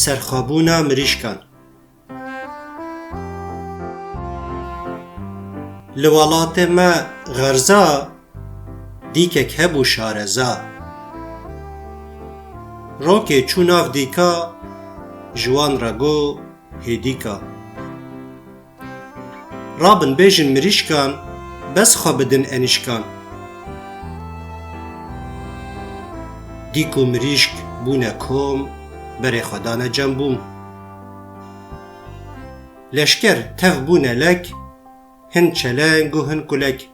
سرخابونا مریشکان لولات ما غرزا دیکک هبو شارزا روکه چوناف دیکا جوان رگو هیدیکا رابن بیجن مریشکان بس خوابدن انیشکان دیکو مریشک بونه کوم بره خدانه جنبوم لشکر تف بونه لک هن چلنگ و هن کلک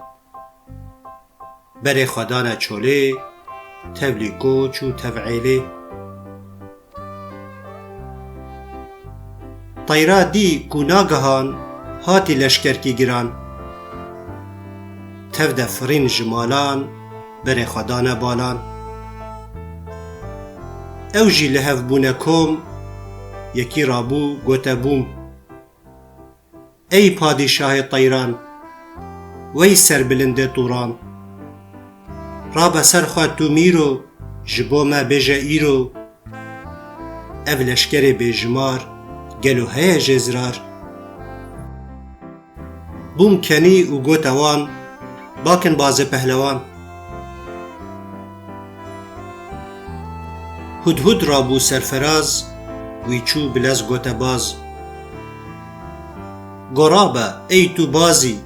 بره خدانه چوله تفلی گوچ و تفعیله طیرا دی کو ناگهان هاتی لشکر کی گران تف دفرین جمالان بره خدانه بالان او جی لحف بونه کوم یکی رابو گوته بوم ای پادشاه طیران وی سر بلنده طوران رابا سر خواه تو میرو جبو ما بجه ایرو او لشکر بجمار گلو هیا جزرار بوم کنی و گوته وان باکن باز پهلوان هدهد رابو سرفراز ویچو بلز گوته باز گرابه ای تو بازی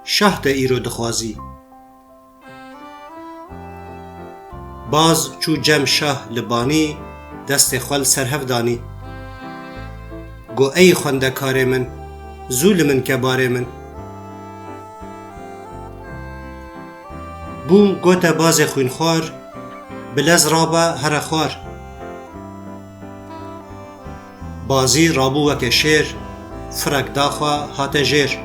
شهد ایرو دخوازی باز چو جم شاه لبانی دست خال سرهف دانی گو ای خونده کار من زول من کبار من بوم گوته باز خوین خوار بلز رابه هر خوار بازی رابو وک شیر فرق داخوا هات جیر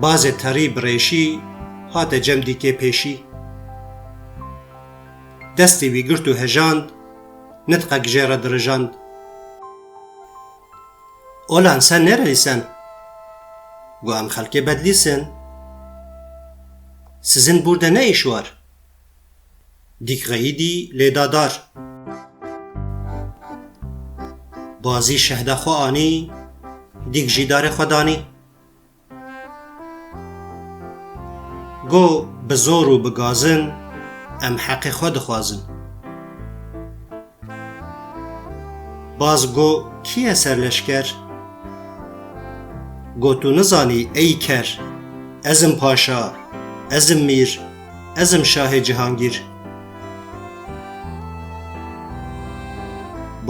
باز تری بریشی هات جم دیکه پیشی دستی وی گرتو هجاند نتقک جیر درجاند اولان سن نرلیسن گو ام خلک بدلیسن سزن برده نه ایشوار دیک غیدی لیدادار بازی شهده خو آنی دیک جیدار خودانی گو بزور و بگازن ام حق خود خوازن باز گو کیه سر لشکر گو تو نزانی ای کر ازم پاشا ازم میر ازم شاه جهانگیر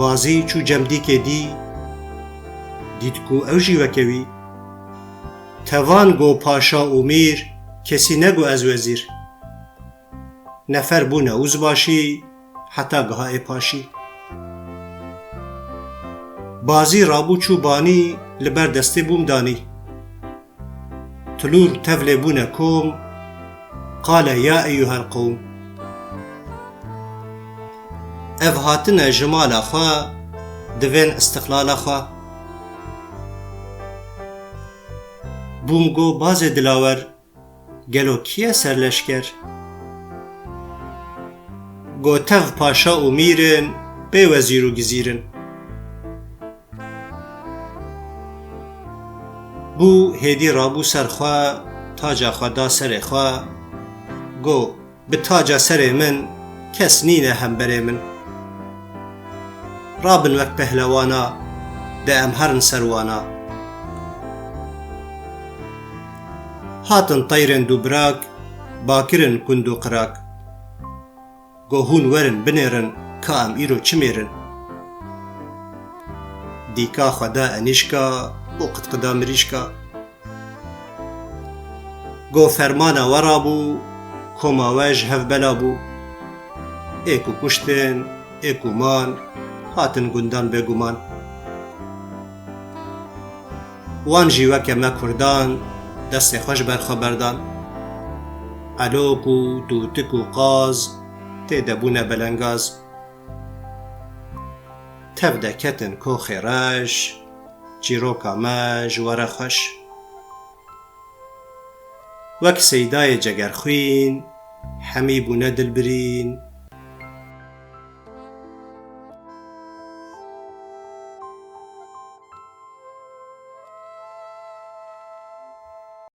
بازی چو جمدی که دید کو اوجی وکوی توان گو پاشا و میر کسی نگو از وزیر نفر بو نوز باشی حتی گاه پاشی بازی رابو چو بانی لبر دسته بوم دانی تلور تفل بونه کوم قال یا ایها القوم اف هاتن جمال خواه دوین استقلال خواه بوم گو باز دلاور گلو کیه سر لشکر گو تف پاشا و میرن بی وزیر و گزیرن بو هیدی رابو سر خواه تاجا خدا سر خواه گو به تاجا سر من کس نینه هم بره من رابن وک پهلوانا ده ام هرن سروانا هاتن طیرن دوبراک باکرن کندو قراک گو هون ورن بنیرن که ام ایرو چمیرن دیکا خدا انیشکا بو قدقدا مریشکا گو فرمانا ورابو کما وجه هف بلابو ایکو کشتن ایکو مان هاتن گندان بگومان وان جیوک ما کردان دست خوش برخبردان علوکو دوتکو قاز تیدبون بلنگاز تفده کتن کو خیراش چیروکا ما جوار خوش وک سیدای جگرخوین همی بونه دلبرین